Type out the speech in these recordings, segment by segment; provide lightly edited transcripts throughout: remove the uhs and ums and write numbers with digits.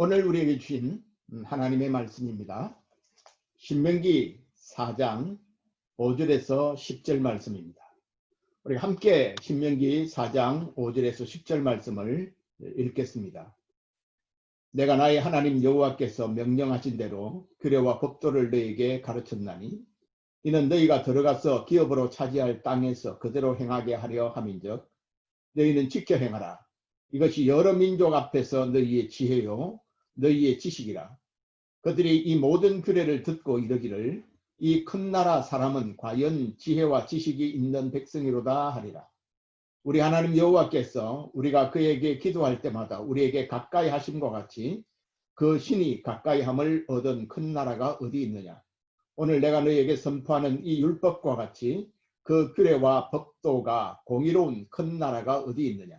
오늘 우리에게 주신 하나님의 말씀입니다. 신명기 4장 5절에서 10절 말씀입니다. 우리 함께 신명기 4장 5절에서 10절 말씀을 읽겠습니다. 내가 나의 하나님 여호와께서 명령하신 대로 규례와 법도를 너희에게 가르쳤나니 이는 너희가 들어가서 기업으로 차지할 땅에서 그대로 행하게 하려 함인즉 너희는 지켜 행하라. 이것이 여러 민족 앞에서 너희의 지혜요 너희의 지식이라. 그들이 이 모든 규례를 듣고 이르기를 이 큰 나라 사람은 과연 지혜와 지식이 있는 백성이로다 하리라. 우리 하나님 여호와께서 우리가 그에게 기도할 때마다 우리에게 가까이 하심과 같이 그 신이 가까이함을 얻은 큰 나라가 어디 있느냐. 오늘 내가 너희에게 선포하는 이 율법과 같이 그 규례와 법도가 공의로운 큰 나라가 어디 있느냐.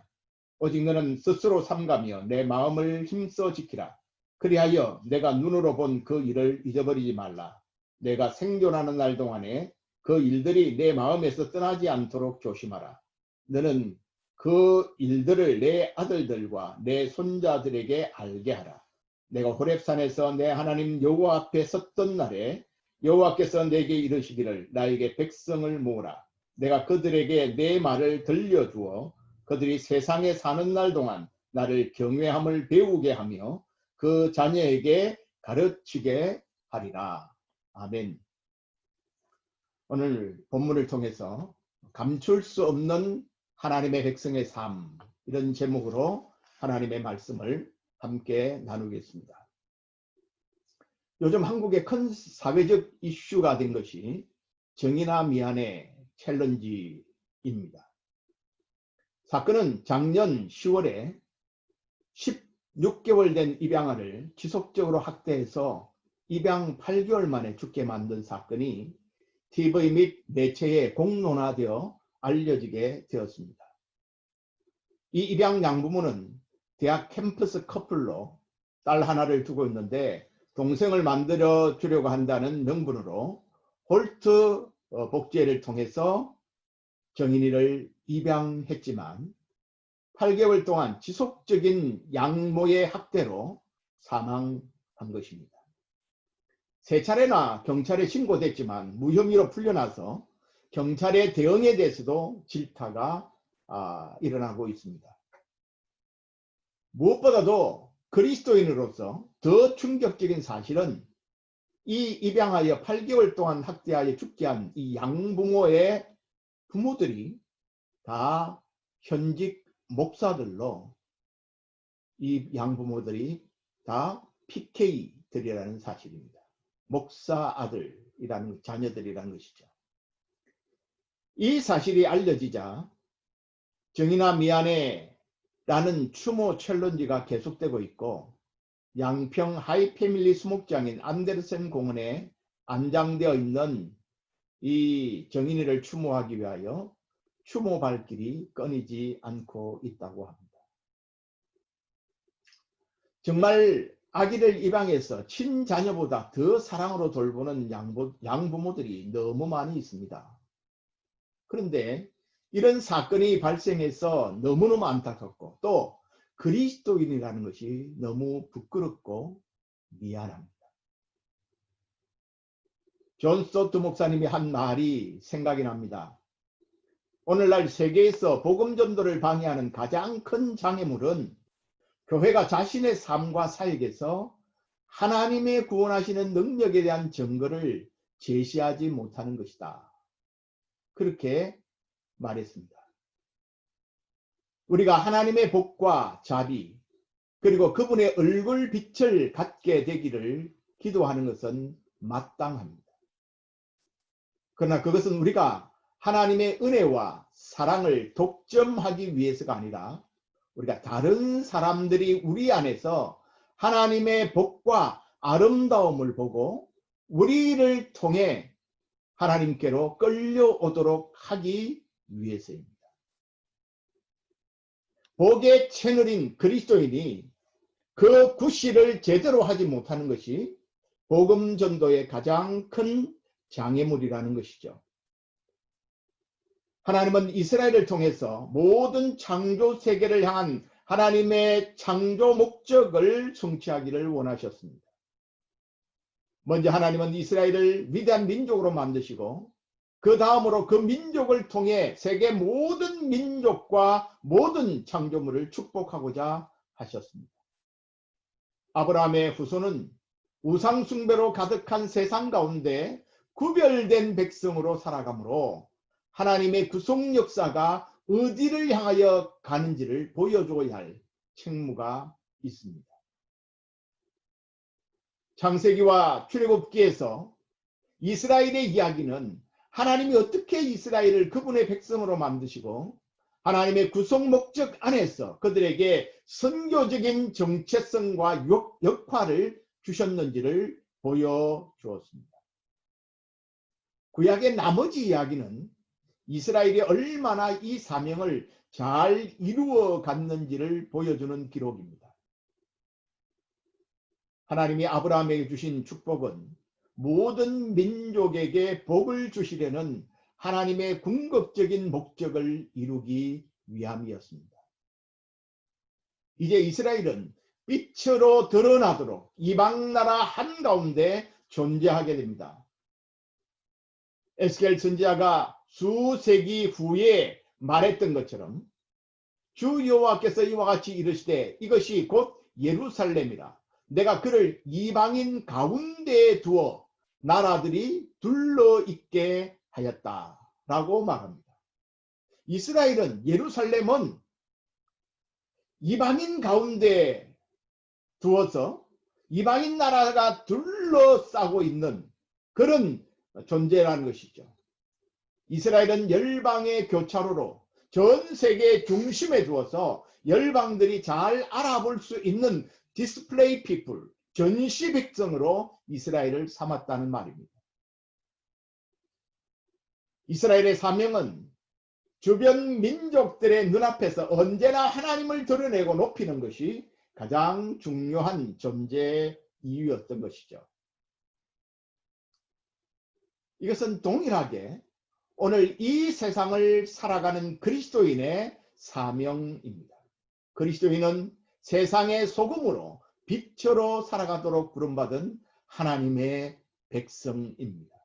오직 너는 스스로 삼가며 내 마음을 힘써 지키라. 그리하여 내가 눈으로 본 그 일을 잊어버리지 말라. 내가 생존하는 날 동안에 그 일들이 내 마음에서 떠나지 않도록 조심하라. 너는 그 일들을 내 아들들과 내 손자들에게 알게 하라. 내가 호렙산에서 내 하나님 여호와 앞에 섰던 날에 여호와께서 내게 이르시기를 나에게 백성을 모으라. 내가 그들에게 내 말을 들려주어 그들이 세상에 사는 날 동안 나를 경외함을 배우게 하며 그 자녀에게 가르치게 하리라. 아멘. 오늘 본문을 통해서 감출 수 없는 하나님의 백성의 삶, 이런 제목으로 하나님의 말씀을 함께 나누겠습니다. 요즘 한국의 큰 사회적 이슈가 된 것이 정의나 미안해 챌린지입니다. 사건은 작년 10월에 16개월 된 입양아를 지속적으로 학대해서 입양 8개월 만에 죽게 만든 사건이 TV 및 매체에 공론화되어 알려지게 되었습니다. 이 입양 양부모는 대학 캠퍼스 커플로 딸 하나를 두고 있는데 동생을 만들어 주려고 한다는 명분으로 홀트 복지회를 통해서 정인이를 입양했지만 8개월 동안 지속적인 양모의 학대로 사망한 것입니다. 3차례나 경찰에 신고됐지만 무혐의로 풀려나서 경찰의 대응에 대해서도 질타가 일어나고 있습니다. 무엇보다도 그리스도인으로서 더 충격적인 사실은 이 입양하여 8개월 동안 학대하여 죽게 한 이 양부모의 부모들이 다 현직 목사들로 이 양부모들이 다 PK들이라는 사실입니다. 목사 아들이라는 자녀들이라는 것이죠. 이 사실이 알려지자 정의나 미안해 라는 추모 챌린지가 계속되고 있고 양평 하이패밀리 수목장인 안데르센 공원에 안장되어 있는 이 정인이를 추모하기 위하여 추모 발길이 끊이지 않고 있다고 합니다. 정말 아기를 입양해서 친자녀보다 더 사랑으로 돌보는 양부모들이 너무 많이 있습니다. 그런데 이런 사건이 발생해서 너무너무 안타깝고 또 그리스도인이라는 것이 너무 부끄럽고 미안합니다. 존 스토트 목사님이 한 말이 생각이 납니다. 오늘날 세계에서 복음 전도를 방해하는 가장 큰 장애물은 교회가 자신의 삶과 사역에서 하나님의 구원하시는 능력에 대한 증거를 제시하지 못하는 것이다. 그렇게 말했습니다. 우리가 하나님의 복과 자비 그리고 그분의 얼굴 빛을 갖게 되기를 기도하는 것은 마땅합니다. 그러나 그것은 우리가 하나님의 은혜와 사랑을 독점하기 위해서가 아니라 우리가 다른 사람들이 우리 안에서 하나님의 복과 아름다움을 보고 우리를 통해 하나님께로 끌려오도록 하기 위해서입니다. 복의 채널인 그리스도인이 그 구실을 제대로 하지 못하는 것이 복음 전도의 가장 큰 장애물이라는 것이죠. 하나님은 이스라엘을 통해서 모든 창조 세계를 향한 하나님의 창조 목적을 성취하기를 원하셨습니다. 먼저 하나님은 이스라엘을 위대한 민족으로 만드시고 그 다음으로 그 민족을 통해 세계 모든 민족과 모든 창조물을 축복하고자 하셨습니다. 아브라함의 후손은 우상숭배로 가득한 세상 가운데 구별된 백성으로 살아가므로 하나님의 구속 역사가 어디를 향하여 가는지를 보여줘야 할 책무가 있습니다. 창세기와 출애굽기에서 이스라엘의 이야기는 하나님이 어떻게 이스라엘을 그분의 백성으로 만드시고 하나님의 구속 목적 안에서 그들에게 선교적인 정체성과 역할을 주셨는지를 보여주었습니다. 구약의 나머지 이야기는 이스라엘이 얼마나 이 사명을 잘 이루어 갔는지를 보여주는 기록입니다. 하나님이 아브라함에게 주신 축복은 모든 민족에게 복을 주시려는 하나님의 궁극적인 목적을 이루기 위함이었습니다. 이제 이스라엘은 빛으로 드러나도록 이방나라 한가운데 존재하게 됩니다. 에스겔 선지자가 수세기 후에 말했던 것처럼 주 여호와께서 이와 같이 이르시되 이것이 곧 예루살렘이라 내가 그를 이방인 가운데에 두어 나라들이 둘러있게 하였다라고 말합니다. 이스라엘은 예루살렘은 이방인 가운데 두어서 이방인 나라가 둘러싸고 있는 그런 존재라는 것이죠. 이스라엘은 열방의 교차로로 전 세계 중심에 두어서 열방들이 잘 알아볼 수 있는 디스플레이 피플, 전시 백성으로 이스라엘을 삼았다는 말입니다. 이스라엘의 사명은 주변 민족들의 눈앞에서 언제나 하나님을 드러내고 높이는 것이 가장 중요한 존재 이유였던 것이죠. 이것은 동일하게 오늘 이 세상을 살아가는 그리스도인의 사명입니다. 그리스도인은 세상의 소금으로 빛으로 살아가도록 부름받은 하나님의 백성입니다.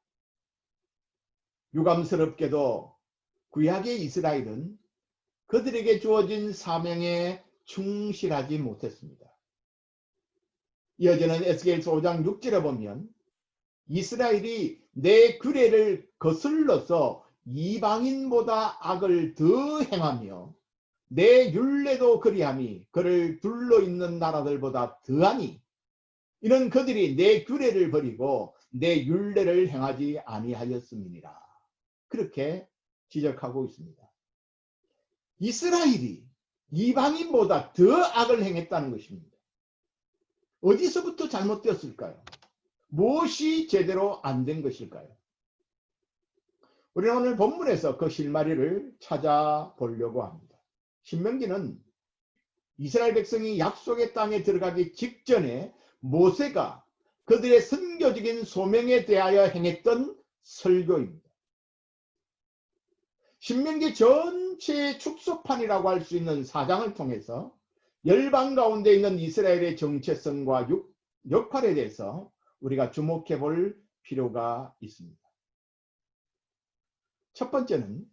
유감스럽게도 구약의 이스라엘은 그들에게 주어진 사명에 충실하지 못했습니다. 이어지는 에스겔서 5장 6절에 보면 이스라엘이 내 규례를 거슬러서 이방인보다 악을 더 행하며 내 율례도 그리함이 그를 둘러있는 나라들보다 더하니 이는 그들이 내 규례를 버리고 내 율례를 행하지 아니하였음이니라. 그렇게 지적하고 있습니다. 이스라엘이 이방인보다 더 악을 행했다는 것입니다. 어디서부터 잘못되었을까요? 무엇이 제대로 안 된 것일까요? 우리는 오늘 본문에서 그 실마리를 찾아보려고 합니다. 신명기는 이스라엘 백성이 약속의 땅에 들어가기 직전에 모세가 그들의 선교적인 소명에 대하여 행했던 설교입니다. 신명기 전체의 축소판이라고 할 수 있는 4장을 통해서 열방 가운데 있는 이스라엘의 정체성과 역할에 대해서 우리가 주목해 볼 필요가 있습니다. 첫 번째는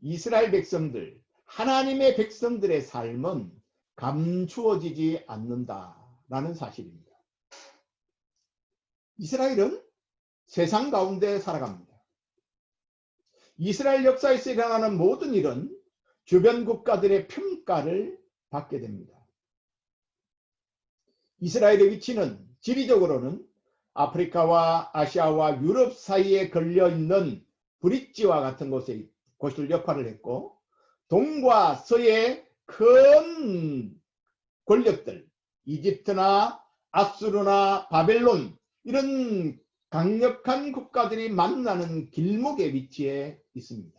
이스라엘 백성들, 하나님의 백성들의 삶은 감추어지지 않는다라는 사실입니다. 이스라엘은 세상 가운데 살아갑니다. 이스라엘 역사에서 일어나는 모든 일은 주변 국가들의 평가를 받게 됩니다. 이스라엘의 위치는 지리적으로는 아프리카와 아시아와 유럽 사이에 걸려있는 브릿지와 같은 곳을 역할을 했고 동과 서의 큰 권력들, 이집트나 아수르나 바벨론 이런 강력한 국가들이 만나는 길목에 위치해 있습니다.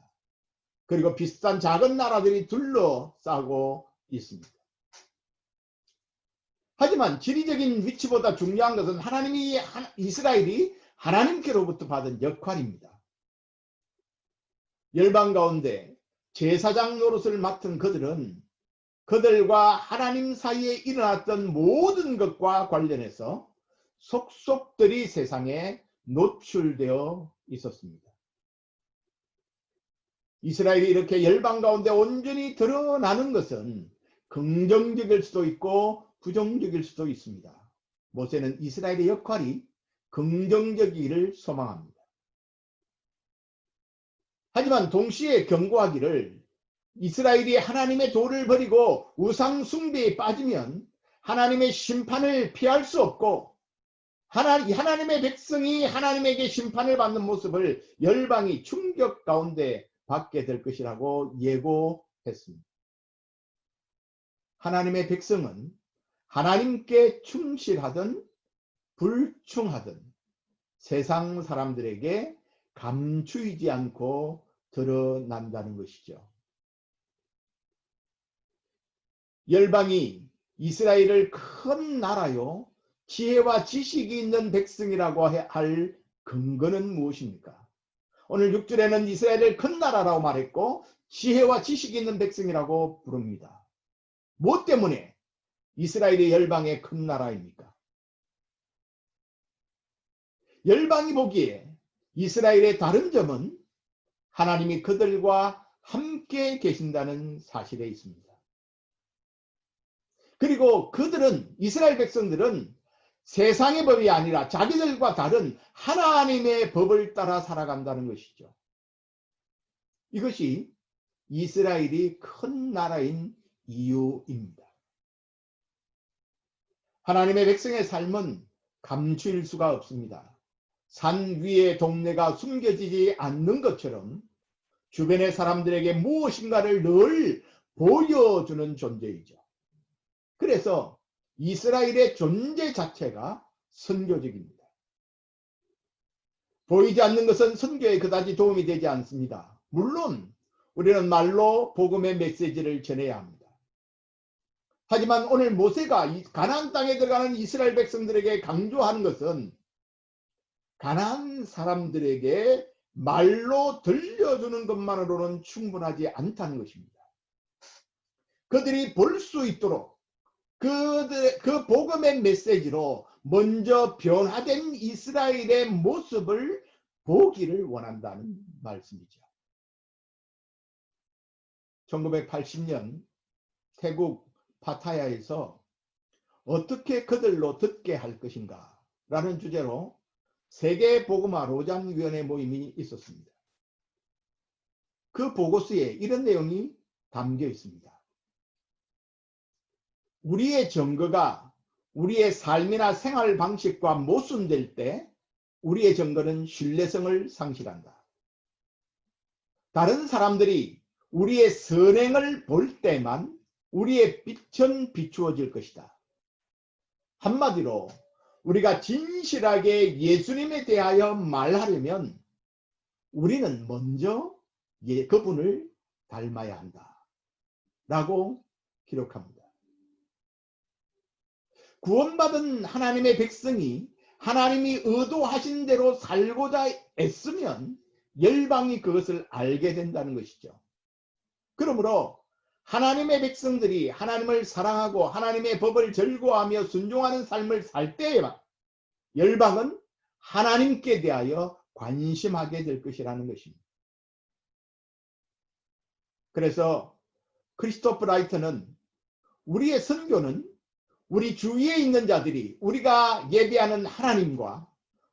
그리고 비슷한 작은 나라들이 둘러싸고 있습니다. 하지만 지리적인 위치보다 중요한 것은 이스라엘이 하나님께로부터 받은 역할입니다. 열방 가운데 제사장 노릇을 맡은 그들은 그들과 하나님 사이에 일어났던 모든 것과 관련해서 속속들이 세상에 노출되어 있었습니다. 이스라엘이 이렇게 열방 가운데 온전히 드러나는 것은 긍정적일 수도 있고 부정적일 수도 있습니다. 모세는 이스라엘의 역할이 긍정적이기를 소망합니다. 하지만 동시에 경고하기를 이스라엘이 하나님의 도를 버리고 우상 숭배에 빠지면 하나님의 심판을 피할 수 없고 하나님의 백성이 하나님에게 심판을 받는 모습을 열방이 충격 가운데 받게 될 것이라고 예고했습니다. 하나님의 백성은 하나님께 충실하든 불충하든 세상 사람들에게 감추이지 않고 드러난다는 것이죠. 열방이 이스라엘을 큰 나라요 지혜와 지식이 있는 백성이라고 할 근거는 무엇입니까? 오늘 6절에는 이스라엘을 큰 나라라고 말했고 지혜와 지식이 있는 백성이라고 부릅니다. 무엇 때문에 이스라엘이 열방의 큰 나라입니까? 열방이 보기에 이스라엘의 다른 점은 하나님이 그들과 함께 계신다는 사실에 있습니다. 그리고 그들은 이스라엘 백성들은 세상의 법이 아니라 자기들과 다른 하나님의 법을 따라 살아간다는 것이죠. 이것이 이스라엘이 큰 나라인 이유입니다. 하나님의 백성의 삶은 감추일 수가 없습니다. 산 위의 동네가 숨겨지지 않는 것처럼 주변의 사람들에게 무엇인가를 늘 보여주는 존재이죠. 그래서 이스라엘의 존재 자체가 선교적입니다. 보이지 않는 것은 선교에 그다지 도움이 되지 않습니다. 물론 우리는 말로 복음의 메시지를 전해야 합니다. 하지만 오늘 모세가 가나안 땅에 들어가는 이스라엘 백성들에게 강조하는 것은 가나안 사람들에게 말로 들려주는 것만으로는 충분하지 않다는 것입니다. 그들이 볼 수 있도록 그 복음의 메시지로 먼저 변화된 이스라엘의 모습을 보기를 원한다는 말씀이죠. 1980년 태국 파타야에서 어떻게 그들로 듣게 할 것인가 라는 주제로 세계복음화 로장위원회 모임이 있었습니다. 그 보고서에 이런 내용이 담겨 있습니다. 우리의 증거가 우리의 삶이나 생활 방식과 모순될 때 우리의 증거는 신뢰성을 상실한다. 다른 사람들이 우리의 선행을 볼 때만 우리의 빛은 비추어질 것이다. 한마디로 우리가 진실하게 예수님에 대하여 말하려면 우리는 먼저 그분을 닮아야 한다. 라고 기록합니다. 구원받은 하나님의 백성이 하나님이 의도하신 대로 살고자 애쓰면 열방이 그것을 알게 된다는 것이죠. 그러므로 하나님의 백성들이 하나님을 사랑하고 하나님의 법을 즐거워하며 순종하는 삶을 살 때에만 열방은 하나님께 대하여 관심하게 될 것이라는 것입니다. 그래서 크리스토프 라이트는 우리의 선교는 우리 주위에 있는 자들이 우리가 예배하는 하나님과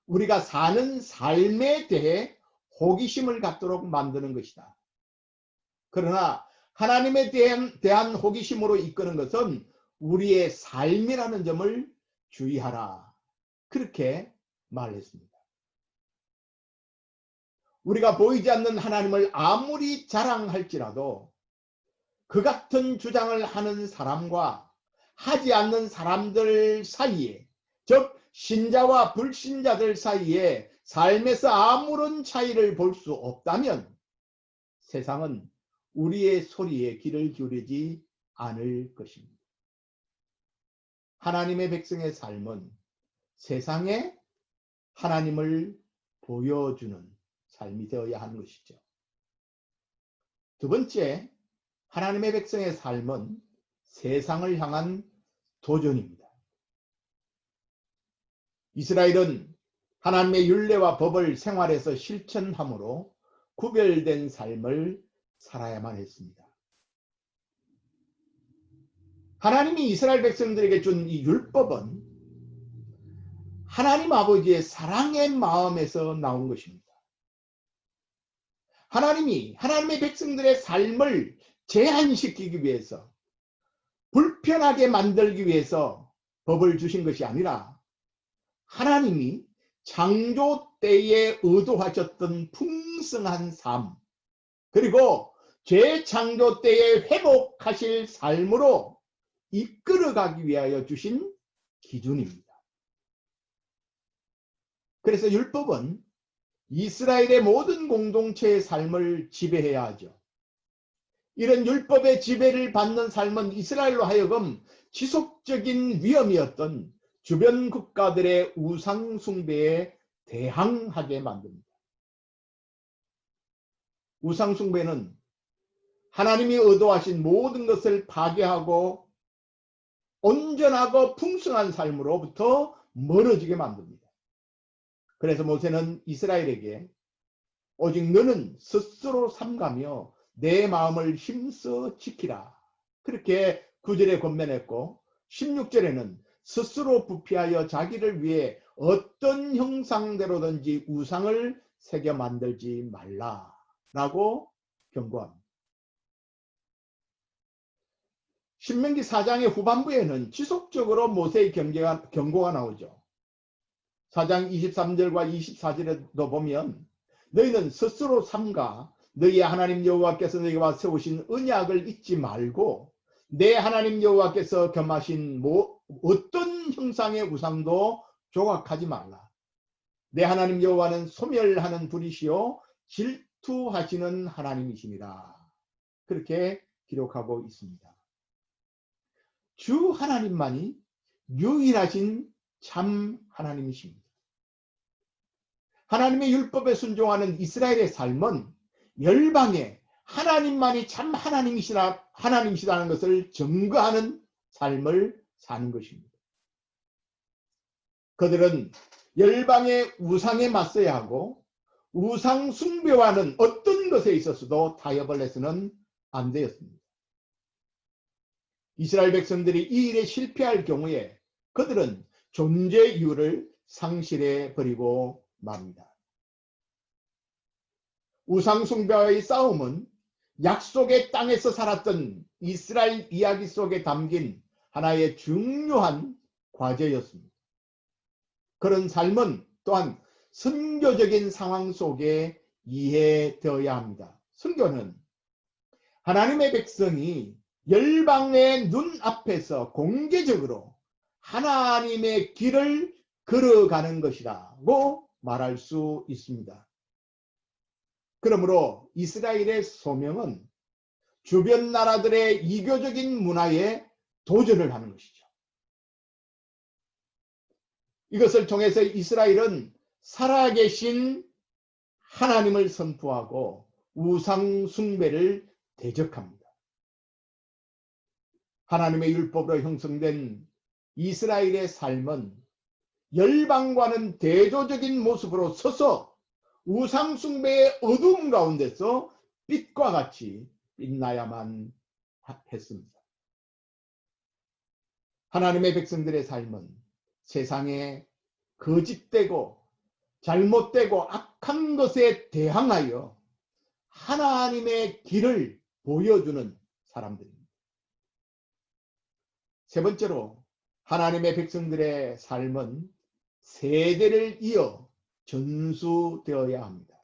우리가 사는 삶에 대해 호기심을 갖도록 만드는 것이다. 그러나 하나님에 대한 호기심으로 이끄는 것은 우리의 삶이라는 점을 주의하라. 그렇게 말했습니다. 우리가 보이지 않는 하나님을 아무리 자랑할지라도 그 같은 주장을 하는 사람과 하지 않는 사람들 사이에, 즉 신자와 불신자들 사이에 삶에서 아무런 차이를 볼 수 없다면 세상은 우리의 소리에 귀를 기울이지 않을 것입니다. 하나님의 백성의 삶은 세상에 하나님을 보여주는 삶이 되어야 하는 것이죠. 두 번째, 하나님의 백성의 삶은 세상을 향한 도전입니다. 이스라엘은 하나님의 율례와 법을 생활에서 실천함으로 구별된 삶을 살아야만 했습니다. 하나님이 이스라엘 백성들에게 준 이 율법은 하나님 아버지의 사랑의 마음에서 나온 것입니다. 하나님이 하나님의 백성들의 삶을 제한시키기 위해서, 불편하게 만들기 위해서 법을 주신 것이 아니라 하나님이 창조 때에 의도하셨던 풍성한 삶, 그리고 재창조 때에 회복하실 삶으로 이끌어가기 위하여 주신 기준입니다. 그래서 율법은 이스라엘의 모든 공동체의 삶을 지배해야 하죠. 이런 율법의 지배를 받는 삶은 이스라엘로 하여금 지속적인 위험이었던 주변 국가들의 우상 숭배에 대항하게 만듭니다. 우상 숭배는 하나님이 의도하신 모든 것을 파괴하고 온전하고 풍성한 삶으로부터 멀어지게 만듭니다. 그래서 모세는 이스라엘에게 오직 너는 스스로 삼가며 내 마음을 힘써 지키라, 그렇게 9절에 권면했고, 16절에는 스스로 부패하여 자기를 위해 어떤 형상대로든지 우상을 새겨 만들지 말라라고 경고합니다. 신명기 4장의 후반부에는 지속적으로 모세의 경고가 나오죠. 4장 23절과 24절에도 보면 너희는 스스로 삼가 너희 하나님 여호와께서 너희와 세우신 언약을 잊지 말고 내 하나님 여호와께서 겸하신 어떤 형상의 우상도 조각하지 말라. 내 하나님 여호와는 소멸하는 분이시요 질투하시는 하나님이시니라. 그렇게 기록하고 있습니다. 주 하나님만이 유일하신 참 하나님이십니다. 하나님의 율법에 순종하는 이스라엘의 삶은 열방에 하나님만이 참 하나님이시라는 것을 증거하는 삶을 사는 것입니다. 그들은 열방의 우상에 맞서야 하고 우상 숭배와는 어떤 것에 있어서도 타협을 해서는 안 되었습니다. 이스라엘 백성들이 이 일에 실패할 경우에 그들은 존재 이유를 상실해 버리고 맙니다. 우상 숭배와의 싸움은 약속의 땅에서 살았던 이스라엘 이야기 속에 담긴 하나의 중요한 과제였습니다. 그런 삶은 또한 선교적인 상황 속에 이해되어야 합니다. 선교는 하나님의 백성이 열방의 눈앞에서 공개적으로 하나님의 길을 걸어가는 것이라고 말할 수 있습니다. 그러므로 이스라엘의 소명은 주변 나라들의 이교적인 문화에 도전을 하는 것이죠. 이것을 통해서 이스라엘은 살아계신 하나님을 선포하고 우상 숭배를 대적합니다. 하나님의 율법으로 형성된 이스라엘의 삶은 열방과는 대조적인 모습으로 서서 우상 숭배의 어두움 가운데서 빛과 같이 빛나야만 했습니다. 하나님의 백성들의 삶은 세상에 거짓되고 잘못되고 악한 것에 대항하여 하나님의 길을 보여주는 사람들입니다. 세 번째로 하나님의 백성들의 삶은 세대를 이어 전수되어야 합니다.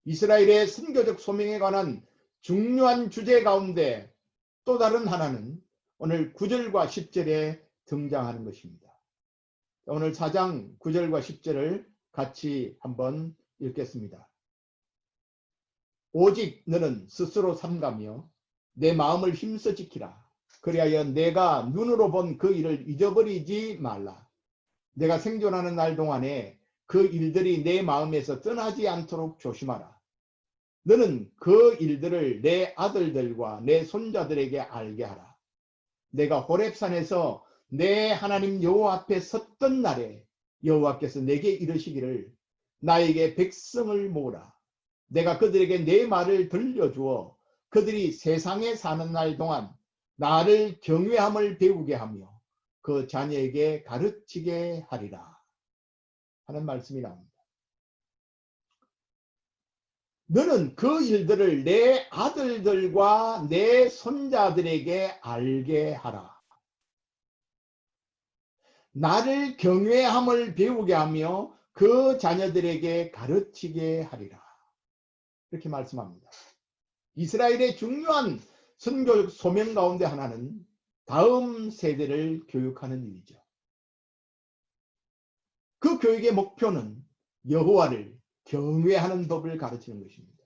이스라엘의 선교적 소명에 관한 중요한 주제 가운데 또 다른 하나는 오늘 9절과 10절에 등장하는 것입니다. 오늘 4장 9절과 10절을 같이 한번 읽겠습니다. 오직 너는 스스로 삼가며 내 마음을 힘써 지키라. 그리하여 내가 눈으로 본 그 일을 잊어버리지 말라. 내가 생존하는 날 동안에 그 일들이 내 마음에서 떠나지 않도록 조심하라. 너는 그 일들을 내 아들들과 내 손자들에게 알게 하라. 내가 호렙산에서 내 하나님 여호와 앞에 섰던 날에 여호와께서 내게 이르시기를 나에게 백성을 모으라. 내가 그들에게 내 말을 들려주어 그들이 세상에 사는 날 동안 나를 경외함을 배우게 하며 그 자녀에게 가르치게 하리라 하는 말씀이 나옵니다. 너는 그 일들을 내 아들들과 내 손자들에게 알게 하라. 나를 경외함을 배우게 하며 그 자녀들에게 가르치게 하리라. 이렇게 말씀합니다. 이스라엘의 중요한 선교적 소명 가운데 하나는 다음 세대를 교육하는 일이죠. 그 교육의 목표는 여호와를 경외하는 법을 가르치는 것입니다.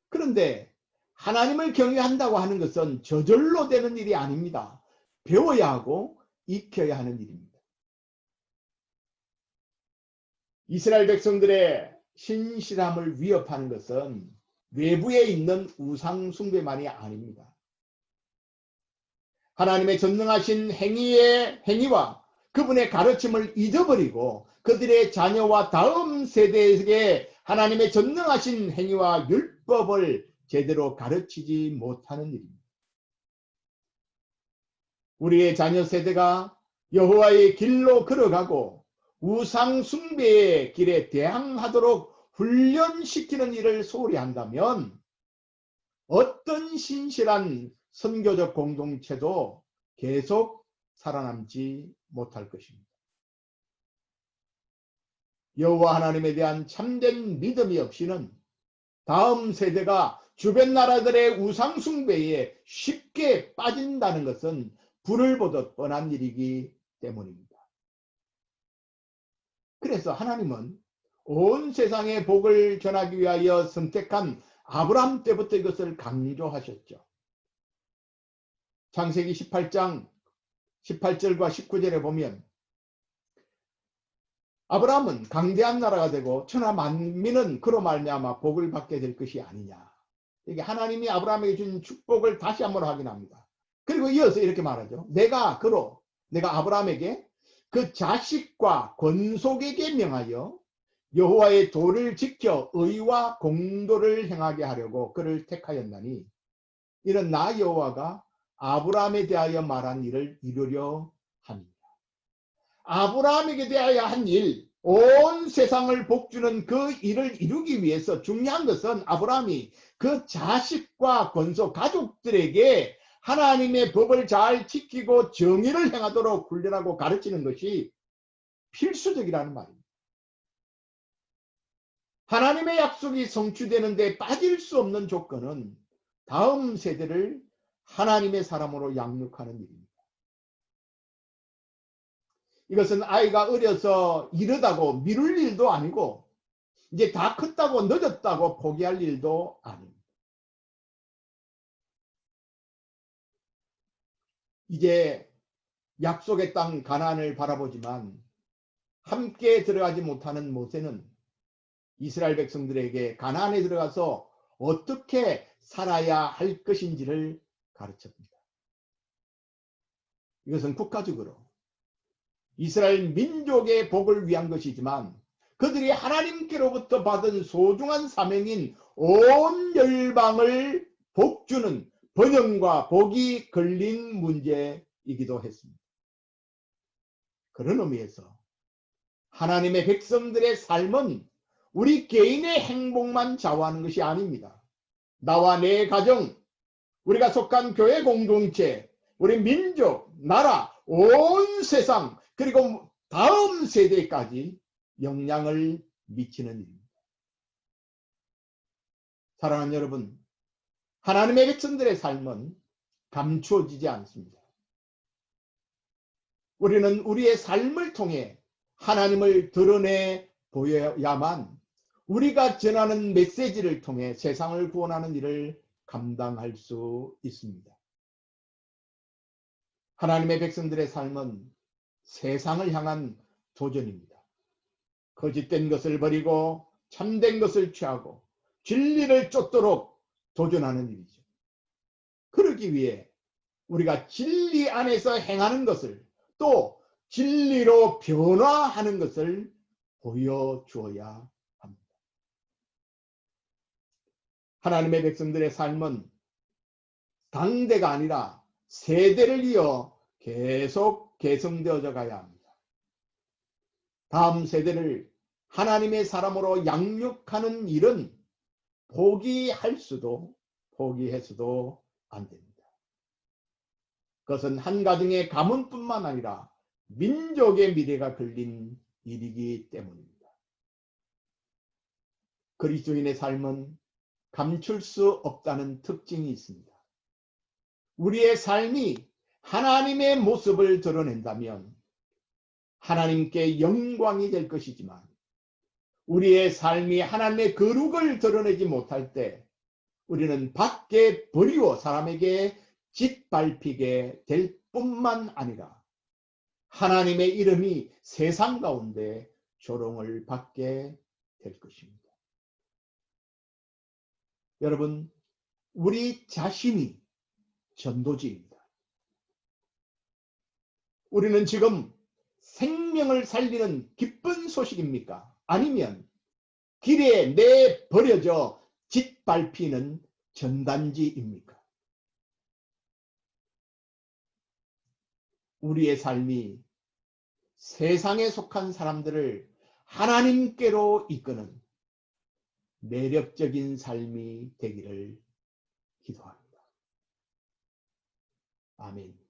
그런데 하나님을 경외한다고 하는 것은 저절로 되는 일이 아닙니다. 배워야 하고 익혀야 하는 일입니다. 이스라엘 백성들의 신실함을 위협하는 것은 외부에 있는 우상 숭배만이 아닙니다. 하나님의 전능하신 행위와 그분의 가르침을 잊어버리고 그들의 자녀와 다음 세대에게 하나님의 전능하신 행위와 율법을 제대로 가르치지 못하는 일입니다. 우리의 자녀 세대가 여호와의 길로 걸어가고 우상 숭배의 길에 대항하도록 훈련시키는 일을 소홀히 한다면 어떤 신실한 선교적 공동체도 계속 살아남지 못할 것입니다. 여호와 하나님에 대한 참된 믿음이 없이는 다음 세대가 주변 나라들의 우상 숭배에 쉽게 빠진다는 것은 불을 보듯 뻔한 일이기 때문입니다. 그래서 하나님은 온 세상에 복을 전하기 위하여 선택한 아브라함 때부터 이것을 강조하셨죠. 창세기 18장 18절과 19절에 보면 아브라함은 강대한 나라가 되고 천하 만민은 그로 말미암아 복을 받게 될 것이 아니냐. 이게 하나님이 아브라함에게 준 축복을 다시 한번 확인합니다. 그리고 이어서 이렇게 말하죠. 내가 아브라함에게 그 자식과 권속에게 명하여 여호와의 도를 지켜 의와 공도를 행하게 하려고 그를 택하였나니 이는 나 여호와가 아브라함에 대하여 말한 일을 이루려 합니다. 아브라함에게 대하여 한 일, 온 세상을 복주는 그 일을 이루기 위해서 중요한 것은 아브라함이 그 자식과 권속, 가족들에게 하나님의 법을 잘 지키고 정의를 행하도록 훈련하고 가르치는 것이 필수적이라는 말입니다. 하나님의 약속이 성취되는 데 빠질 수 없는 조건은 다음 세대를 하나님의 사람으로 양육하는 일입니다. 이것은 아이가 어려서 이르다고 미룰 일도 아니고 이제 다 컸다고 늦었다고 포기할 일도 아닙니다. 이제 약속의 땅 가나안을 바라보지만 함께 들어가지 못하는 모세는 이스라엘 백성들에게 가나안에 들어가서 어떻게 살아야 할 것인지를 가르쳤습니다. 이것은 국가적으로 이스라엘 민족의 복을 위한 것이지만 그들이 하나님께로부터 받은 소중한 사명인 온 열방을 복주는 번영과 복이 걸린 문제이기도 했습니다. 그런 의미에서 하나님의 백성들의 삶은 우리 개인의 행복만 좌우하는 것이 아닙니다. 나와 내 가정, 우리가 속한 교회 공동체, 우리 민족, 나라, 온 세상, 그리고 다음 세대까지 영향을 미치는 일입니다. 사랑하는 여러분, 하나님의 백성들의 삶은 감추어지지 않습니다. 우리는 우리의 삶을 통해 하나님을 드러내 보여야만 우리가 전하는 메시지를 통해 세상을 구원하는 일을 감당할 수 있습니다. 하나님의 백성들의 삶은 세상을 향한 도전입니다. 거짓된 것을 버리고 참된 것을 취하고 진리를 쫓도록 도전하는 일이죠. 그러기 위해 우리가 진리 안에서 행하는 것을 또 진리로 변화하는 것을 보여주어야 합니다. 하나님의 백성들의 삶은 당대가 아니라 세대를 이어 계속 계승되어져 가야 합니다. 다음 세대를 하나님의 사람으로 양육하는 일은 포기해서도 안 됩니다. 그것은 한 가정의 가문뿐만 아니라 민족의 미래가 걸린 일이기 때문입니다. 그리스도인의 삶은 감출 수 없다는 특징이 있습니다. 우리의 삶이 하나님의 모습을 드러낸다면 하나님께 영광이 될 것이지만 우리의 삶이 하나님의 거룩을 드러내지 못할 때 우리는 밖에 버리워 사람에게 짓밟히게 될 뿐만 아니라 하나님의 이름이 세상 가운데 조롱을 받게 될 것입니다. 여러분, 우리 자신이 전도지입니다. 우리는 지금 생명을 살리는 기쁜 소식입니까? 아니면 길에 내버려져 짓밟히는 전단지입니까? 우리의 삶이 세상에 속한 사람들을 하나님께로 이끄는 매력적인 삶이 되기를 기도합니다. 아멘.